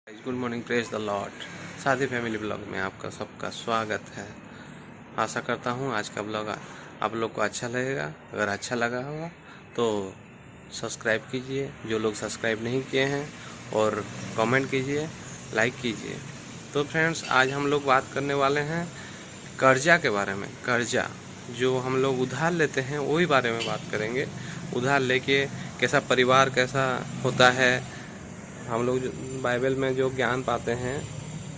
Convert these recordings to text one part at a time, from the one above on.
Good morning, praise the Lord. शादी family blog में आपका सबका स्वागत है। आशा करता हूँ आज का ब्लॉग आप लोग को अच्छा लगेगा। अगर अच्छा लगा होगा तो सब्सक्राइब कीजिए, जो लोग सब्सक्राइब नहीं किए हैं, और कमेंट कीजिए, लाइक कीजिए। तो फ्रेंड्स, आज हम लोग बात करने वाले हैं कर्जा के बारे में। कर्जा जो हम लोग उधार लेते हैं वही बारे में बात करेंगे। उधार लेके कैसा परिवार कैसा होता है, हम लोग जो बाइबल में जो ज्ञान पाते हैं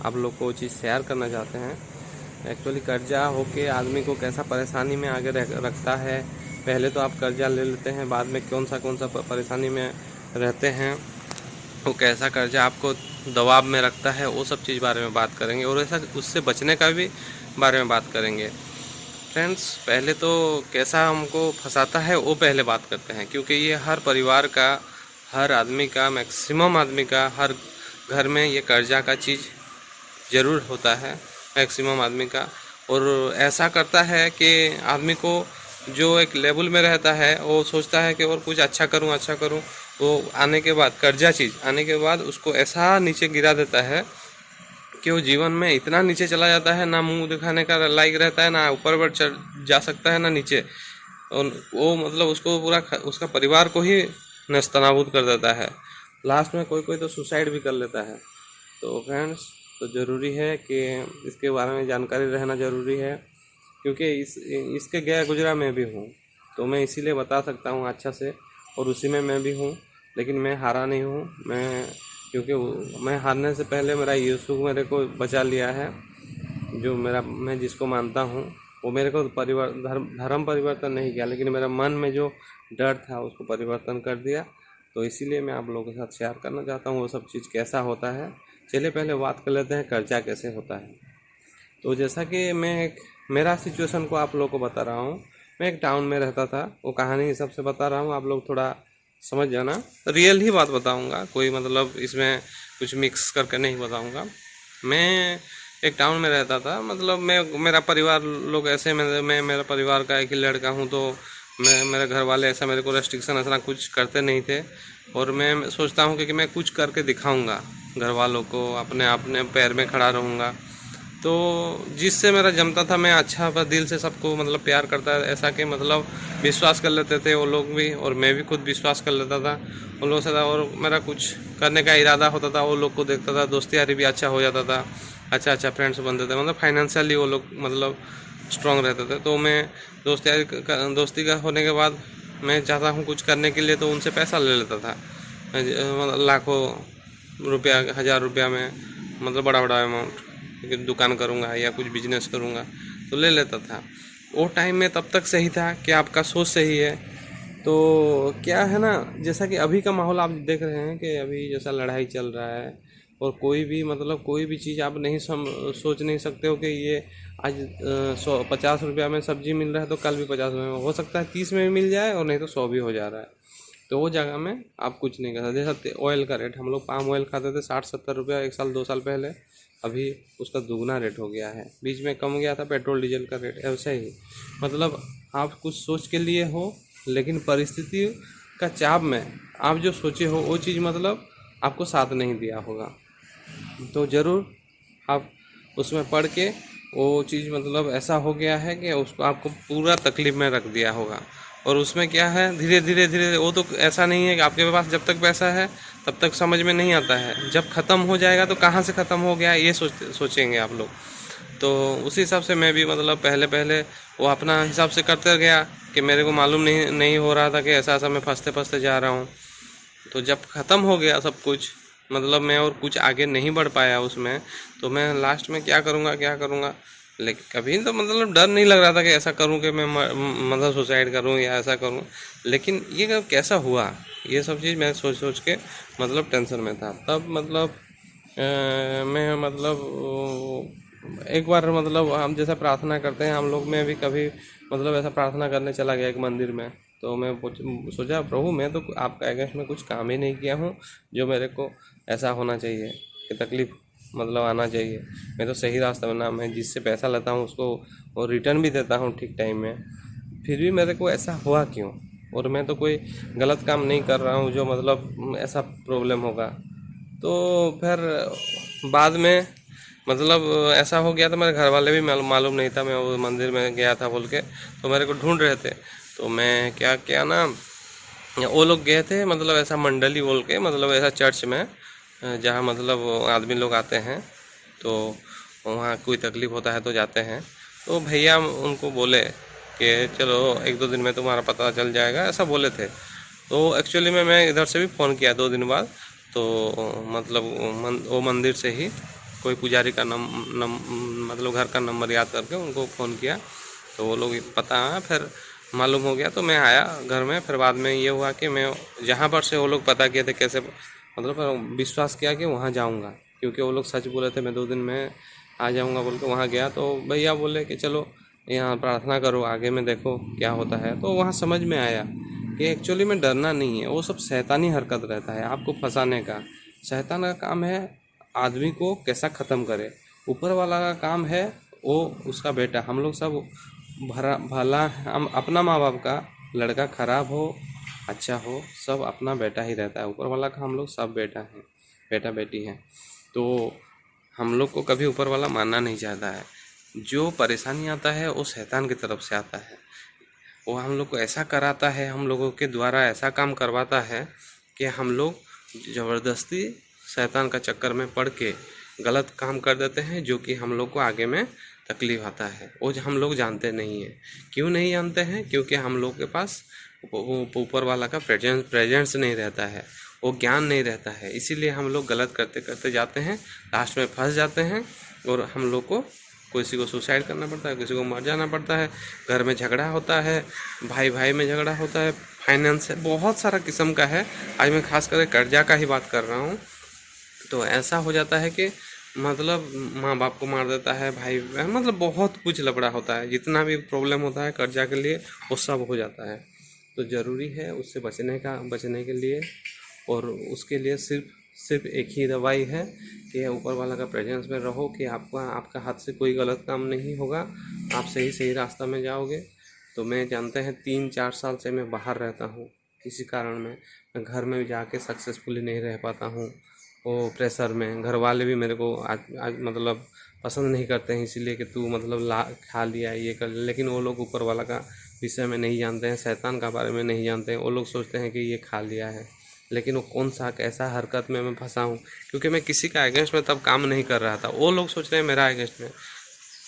आप लोग को वो चीज़ शेयर करना चाहते हैं। एक्चुअली कर्जा होके आदमी को कैसा परेशानी में आगे रखता है। पहले तो आप कर्जा ले लेते हैं, बाद में कौन सा परेशानी में रहते हैं, वो कैसा कर्जा आपको दबाव में रखता है, वो सब चीज़ बारे में बात करेंगे। और ऐसा उससे बचने का भी बारे में बात करेंगे। फ्रेंड्स, पहले तो कैसा हमको फंसाता है वो पहले बात करते हैं, क्योंकि ये हर परिवार का, हर आदमी का, मैक्सिमम आदमी का, हर घर में ये कर्जा का चीज़ ज़रूर होता है, मैक्सिमम आदमी का। और ऐसा करता है कि आदमी को जो एक लेवल में रहता है वो सोचता है कि और कुछ अच्छा करूं, वो आने के बाद, कर्जा चीज़ आने के बाद उसको ऐसा नीचे गिरा देता है कि वो जीवन में इतना नीचे चला जाता है, ना मुंह दिखाने का लायक रहता है, ना ऊपर बढ़ चढ़ जा सकता है, ना नीचे। और वो मतलब उसको पूरा उसका परिवार को ही नस्तनाबूद कर देता है। लास्ट में कोई कोई तो सुसाइड भी कर लेता है। तो फ्रेंड्स, तो ज़रूरी है कि इसके बारे में जानकारी रहना ज़रूरी है, क्योंकि इसके गया गुजरा मैं भी हूँ, तो मैं इसीलिए बता सकता हूँ अच्छा से। और उसी में मैं भी हूँ, लेकिन मैं हारा नहीं हूँ। क्योंकि मैं हारने से पहले मेरा यीशु मेरे को बचा लिया है। जो मैं जिसको मानता हूँ वो मेरे को धर्म परिवर्तन नहीं किया, लेकिन मेरा मन में जो डर था उसको परिवर्तन कर दिया। तो इसीलिए मैं आप लोगों के साथ शेयर करना चाहता हूँ वो सब चीज़ कैसा होता है। चलिए पहले बात कर लेते हैं कर्जा कैसे होता है। तो जैसा कि मेरा सिचुएशन को आप लोगों को बता रहा हूँ। मैं एक टाउन में रहता था, वो कहानी हिसाब से बता रहा हूँ, आप लोग थोड़ा समझ जाना। रियल ही बात बताऊँगा, कोई मतलब इसमें कुछ मिक्स करके नहीं बताऊँगा। मैं एक टाउन में रहता था, मतलब मेरा परिवार लोग ऐसे, मैं मेरा परिवार का एक ही लड़का हूँ, तो मेरे घर वाले ऐसा मेरे को रेस्ट्रिक्शन ऐसा कुछ करते नहीं थे। और मैं सोचता हूँ कि मैं कुछ करके दिखाऊंगा घर वालों को, अपने पैर में खड़ा रहूँगा। तो जिससे मेरा जमता था, मैं अच्छा दिल से सबको मतलब प्यार करता है, ऐसा कि मतलब विश्वास कर लेते थे वो लोग भी, और मैं भी खुद विश्वास कर लेता था उन लोगों से। और मेरा कुछ करने का इरादा होता था, वो लोग को देखता था, दोस्ती यारी भी अच्छा हो जाता था, अच्छा फ्रेंड्स बनते थे, मतलब फाइनेंशियली वो लोग मतलब स्ट्रांग रहते थे। तो मैं दोस्ती का होने के बाद मैं चाहता हूँ कुछ करने के लिए, तो उनसे पैसा ले लेता था, मतलब लाखों रुपया, 1000 रुपया में, मतलब बड़ा बड़ा अमाउंट, कि दुकान करूँगा या कुछ बिजनेस करूँगा, तो ले लेता था। वो टाइम में तब तक सही था कि आपका सोच सही है। तो क्या है ना, जैसा कि अभी का माहौल आप देख रहे हैं कि अभी जैसा लड़ाई चल रहा है, और कोई भी मतलब कोई भी चीज़ आप नहीं सोच नहीं सकते हो कि ये आज 50 रुपया में सब्जी मिल रहा है, तो कल भी 50 में हो सकता है 30 में भी मिल जाए, और नहीं तो 100 भी हो जा रहा है। तो वो जगह में आप कुछ नहीं कर सकते। जैसा ऑयल का रेट, हम लोग पाम ऑयल खाते थे 60-70 रुपया 1 साल 2 साल पहले, अभी उसका दुगना रेट हो गया है। बीच में कम गया था पेट्रोल डीजल का रेट, ऐसा ही मतलब आप कुछ सोच के लिए हो, लेकिन परिस्थिति का चाप में आप जो सोचे हो वो चीज़ मतलब आपको साथ नहीं दिया होगा। तो ज़रूर आप उसमें पढ़ के वो चीज़ मतलब ऐसा हो गया है कि उसको आपको पूरा तकलीफ़ में रख दिया होगा। और उसमें क्या है, धीरे धीरे धीरे, वो तो ऐसा नहीं है कि आपके पास जब तक पैसा है तब तक समझ में नहीं आता है, जब ख़त्म हो जाएगा तो कहाँ से ख़त्म हो गया ये सोचेंगे आप लोग। तो उसी हिसाब से मैं भी मतलब पहले पहले वो अपना हिसाब से करते गया, कि मेरे को मालूम नहीं हो रहा था कि ऐसा ऐसा मैं फंसते फंसते जा रहा हूँ। तो जब ख़त्म हो गया सब कुछ, मतलब मैं और कुछ आगे नहीं बढ़ पाया उसमें, तो मैं लास्ट में क्या करूँगा। लेकिन कभी तो मतलब डर नहीं लग रहा था कि ऐसा करूँ कि मैं मतलब सुसाइड करूँ या ऐसा करूँ। लेकिन ये कैसा हुआ, ये सब चीज़ मैं सोच सोच के मतलब टेंशन में था। तब मतलब मैं मतलब एक बार मतलब हम जैसा प्रार्थना करते हैं हम लोग, में भी कभी मतलब ऐसा प्रार्थना करने चला गया एक मंदिर में। तो मैं सोचा, प्रभु मैं तो आपका अगेंस्ट में कुछ काम ही नहीं किया हूँ जो मेरे को ऐसा होना चाहिए कि तकलीफ़ मतलब आना चाहिए। मैं तो सही रास्ते में ना, मैं जिससे पैसा लेता हूँ उसको और रिटर्न भी देता हूँ ठीक टाइम में, फिर भी मेरे को ऐसा हुआ क्यों। और मैं तो कोई गलत काम नहीं कर रहा हूँ जो मतलब ऐसा प्रॉब्लम होगा। तो फिर बाद में मतलब ऐसा हो गया था, मेरे घर वाले भी मालूम नहीं था मैं वो मंदिर में गया था बोल के, तो मेरे को ढूंढ रहे थे। तो मैं क्या किया ना, वो लोग गए थे मतलब ऐसा मंडली बोल के, मतलब ऐसा चर्च में जहाँ मतलब आदमी लोग आते हैं, तो वहाँ कोई तकलीफ़ होता है तो जाते हैं। तो भैया उनको बोले कि चलो 1-2 दिन में तुम्हारा पता चल जाएगा, ऐसा बोले थे। तो एक्चुअली में मैं इधर से भी फ़ोन किया 2 दिन बाद, तो मतलब वो मंदिर से ही कोई पुजारी का मतलब घर का नंबर याद करके उनको फ़ोन किया, तो वो लोग पता है फिर मालूम हो गया। तो मैं आया घर में, फिर बाद में ये हुआ कि मैं जहाँ पर से वो लोग पता किए थे कैसे मतलब विश्वास किया कि वहाँ जाऊँगा, क्योंकि वो लोग सच बोले थे मैं 2 दिन में आ जाऊँगा बोल के। वहाँ गया तो भैया बोले कि चलो यहाँ प्रार्थना करो, आगे में देखो क्या होता है। तो वहाँ समझ में आया कि एक्चुअली में डरना नहीं है, वो सब शैतानी हरकत रहता है आपको फंसाने का। शैतान का काम है आदमी को कैसा ख़त्म करे, ऊपर वाला का काम है वो उसका बेटा। हम लोग सब भरा भला, हम अपना माँ बाप का लड़का खराब हो अच्छा हो सब अपना बेटा ही रहता है, ऊपर वाला का हम लोग सब बेटा हैं, बेटा बेटी हैं। तो हम लोग को कभी ऊपर वाला मानना नहीं चाहता है। जो परेशानी आता है वो शैतान की तरफ से आता है, वो हम लोग को ऐसा कराता है, हम लोगों के द्वारा ऐसा काम करवाता है कि हम लोग ज़बरदस्ती शैतान का चक्कर में पड़ के गलत काम कर देते हैं, जो कि हम लोग को आगे में तकलीफ आता है। वो हम लोग जानते नहीं हैं। क्यों नहीं जानते हैं? क्योंकि हम लोग के पास वो ऊपर वाला का प्रेजेंस नहीं रहता है, वो ज्ञान नहीं रहता है। इसीलिए हम लोग गलत करते करते जाते हैं, लास्ट में फंस जाते हैं, और हम लोग को किसी को सुसाइड करना पड़ता है, किसी को मर जाना पड़ता है, घर में झगड़ा होता है, भाई भाई में झगड़ा होता है, फाइनेंस है, बहुत सारा किस्म का है। आज मैं खास करके कर्जा का ही बात कर रहा हूँ। तो ऐसा हो जाता है कि मतलब माँ बाप को मार देता है, भाई मतलब बहुत कुछ लफड़ा होता है, जितना भी प्रॉब्लम होता है कर्जा के लिए वो सब हो जाता है। तो ज़रूरी है उससे बचने के लिए, और उसके लिए सिर्फ सिर्फ एक ही दवाई है कि ऊपर वाला का प्रेजेंस में रहो, कि आपका हाथ से कोई गलत काम नहीं होगा, आप सही सही रास्ता में जाओगे। तो मैं जानते हैं 3-4 साल से मैं बाहर रहता हूँ, किसी कारण में मैं घर में जाके सक्सेसफुली नहीं रह पाता हूँ। वो प्रेशर में घर वाले भी मेरे को आज मतलब पसंद नहीं करते हैं, इसीलिए कि तू मतलब ला खा लिया ये कर लिया। लेकिन वो लोग ऊपर वाला का विषय में नहीं जानते हैं, शैतान का बारे में नहीं जानते हैं। वो लोग सोचते हैं कि ये खा लिया है, लेकिन वो कौन सा कैसा हरकत में मैं फंसा हूँ, क्योंकि मैं किसी का अगेंस्ट में तब काम नहीं कर रहा था। वो लोग सोच रहे हैं मेरा अगेंस्ट में,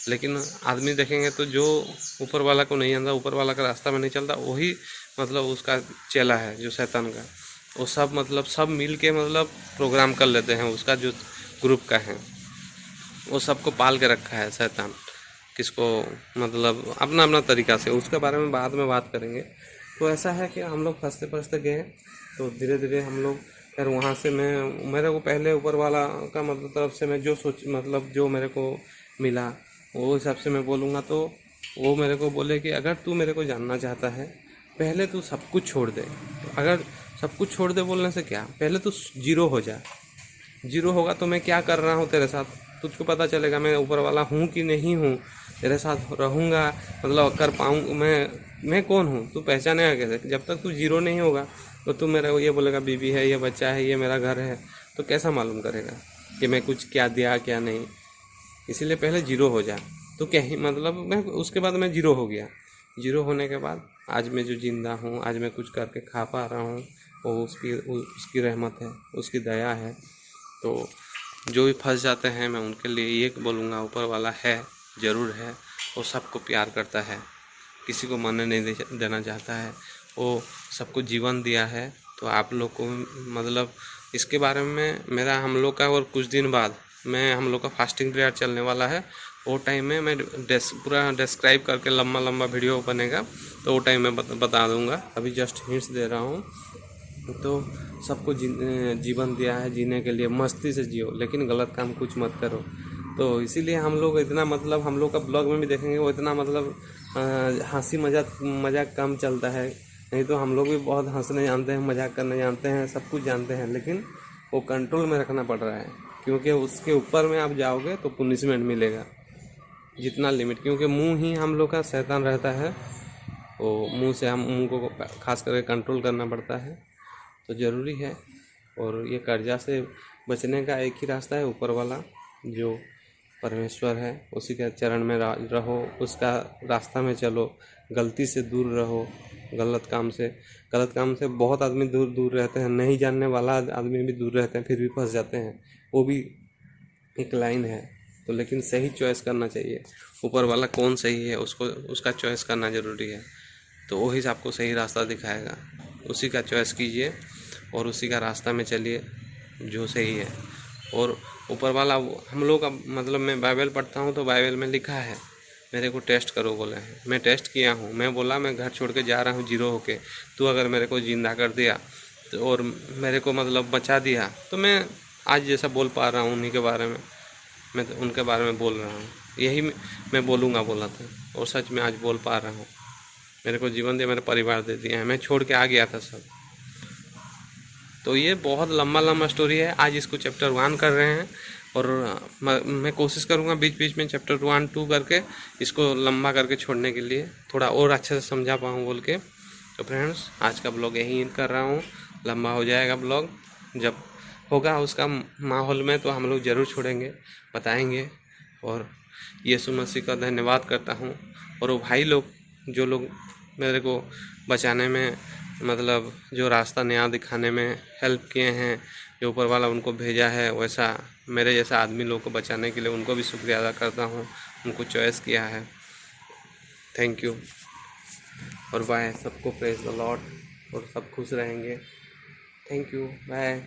लेकिन आदमी देखेंगे तो जो ऊपर वाला को नहीं जानता, ऊपर वाला का रास्ता में नहीं चलता, वही मतलब उसका चेला है जो शैतान का। वो सब मतलब सब मिल के मतलब प्रोग्राम कर लेते हैं उसका, जो ग्रुप का है वो सबको पाल के रखा है शैतान, किसको मतलब अपना अपना तरीका से। उसके बारे में बाद में बात करेंगे। तो ऐसा है कि हम लोग फंसते फंसते गए, तो धीरे धीरे हम लोग फिर वहाँ से मेरे को पहले ऊपर वाला का मतलब तरफ से मैं जो सोच मतलब जो मेरे को मिला वो हिसाब से मैं बोलूँगा। तो वो मेरे को बोले कि अगर तू मेरे को जानना चाहता है पहले तू सब कुछ छोड़ दे। अगर सब कुछ छोड़ दे बोलने से क्या, पहले तू जीरो हो जा। जीरो होगा तो मैं क्या कर रहा हूँ तेरे साथ, तुझको पता चलेगा मैं ऊपर वाला हूँ कि नहीं हूँ, तेरे साथ रहूँगा मतलब कर पाऊँ मैं कौन हूँ, तू पहचानेगा कैसे। जब तक तू जीरो नहीं होगा तो तू मेरे को ये बोलेगा बीबी है, ये बच्चा है, ये मेरा घर है, तो कैसा मालूम करेगा कि मैं कुछ क्या दिया क्या नहीं। इसीलिए पहले जीरो हो जा। तो क्या ही मतलब मैं उसके बाद मैं जीरो हो गया। जीरो होने के बाद आज मैं जो ज़िंदा हूँ, आज मैं कुछ करके खा पा रहा हूँ, वो उसकी रहमत है, उसकी दया है। तो जो भी फंस जाते हैं मैं उनके लिए ये बोलूँगा, ऊपर वाला है, ज़रूर है, वो सबको प्यार करता है, किसी को मरने नहीं देना चाहता है, वो सबको जीवन दिया है। तो आप लोग को मतलब इसके बारे में मेरा हम लोग का और कुछ दिन बाद हम लोग का फास्टिंग प्रेयर चलने वाला है। वो टाइम में मैं पूरा डिस्क्राइब करके लंबा लंबा वीडियो बनेगा, तो वो टाइम में बता दूंगा। अभी जस्ट हिंट्स दे रहा हूँ। तो सबको जीवन दिया है जीने के लिए, मस्ती से जियो, लेकिन गलत काम कुछ मत करो। तो इसीलिए हम लोग इतना मतलब हम लोग का ब्लॉग में भी देखेंगे वो इतना मतलब हंसी मजाक कम चलता है। नहीं तो हम लोग भी बहुत हंसने जानते हैं, मजाक करने जानते हैं, सब कुछ जानते हैं, लेकिन वो कंट्रोल में रखना पड़ रहा है, क्योंकि उसके ऊपर में आप जाओगे तो पुनिशमेंट मिलेगा जितना लिमिट। क्योंकि मुंह ही हम लोग का शैतान रहता है, वो मुंह को खास करके कंट्रोल करना पड़ता है। तो ज़रूरी है। और ये कर्जा से बचने का एक ही रास्ता है, ऊपर वाला जो परमेश्वर है उसी के चरण में रहो, उसका रास्ता में चलो, गलती से दूर रहो, गलत काम से बहुत आदमी दूर दूर रहते हैं, नहीं जानने वाला आदमी भी दूर रहते हैं, फिर भी फंस जाते हैं, वो भी एक लाइन है। तो लेकिन सही चॉइस करना चाहिए, ऊपर वाला कौन सही है उसको उसका चॉइस करना ज़रूरी है, तो वही आपको सही रास्ता दिखाएगा, उसी का चॉइस कीजिए और उसी का रास्ता में चलिए जो सही है। और ऊपर वाला हम लोग का मतलब मैं बाइबल पढ़ता हूँ तो बाइबल में लिखा है मेरे को टेस्ट करो बोले हैं, मैं टेस्ट किया हूँ, मैं बोला मैं घर छोड़ के जा रहा हूँ जीरो होके, तू अगर मेरे को जिंदा कर दिया तो और मेरे को मतलब बचा दिया तो मैं आज जैसा बोल पा रहा हूँ उन्हीं के बारे में, मैं तो उनके बारे में बोल रहा हूँ, यही मैं बोलूँगा बोला था और सच में आज बोल पा रहा हूँ। मेरे को जीवन दिया, मेरा परिवार दे दिया है, मैं छोड़ के आ गया था सब। तो ये बहुत लंबा स्टोरी है, आज इसको चैप्टर 1 कर रहे हैं और मैं कोशिश करूँगा बीच बीच में चैप्टर 1 2 करके इसको लंबा करके छोड़ने के लिए, थोड़ा और अच्छे से समझा पाऊँ बोल के। तो फ्रेंड्स आज का ब्लॉग यहीं कर रहा हूँ, लंबा हो जाएगा ब्लॉग, जब होगा उसका माहौल में तो हम लोग ज़रूर छोड़ेंगे, बताएंगे। और यीशु मसीह का धन्यवाद करता हूँ और वो भाई लोग जो लोग मेरे को बचाने में मतलब जो रास्ता नया दिखाने में हेल्प किए हैं, जो ऊपर वाला उनको भेजा है वैसा मेरे जैसा आदमी लोग को बचाने के लिए उनको भी शुक्रिया अदा करता हूँ, उनको चॉइस किया है। थैंक यू और बाय, सबको प्रेज द लॉर्ड और सब खुश रहेंगे। Thank you, bye.